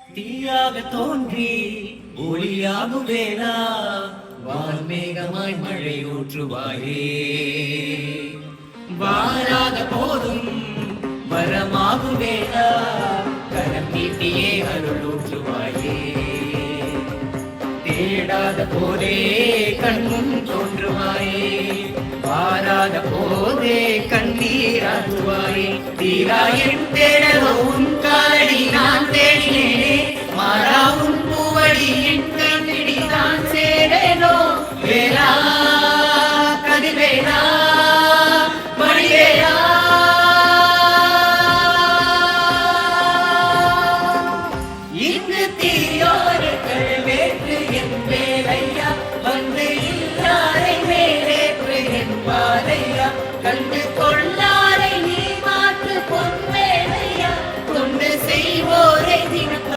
தீயாக தோன்றி ஒளியாகுவேனா, வான்மேகமாய் மழை ஊற்றுவாயே. வாராத போதும் வரமாகுவேனா, கரம் நீட்டியே அருள் ஊற்றுவாயே. தேடாத போதே கண்முன் தோன்றுவாயே, வாராத போதே கண்ணீராகுவாயே. தீராயின் தேடவும் காலடி நான் தேடினேனே, மாறாவும் பூவடியின் கைப்பிடி நான் சேரேனோ. வேளா கதிர்வேலா மணிவேலா, இங்கு தீ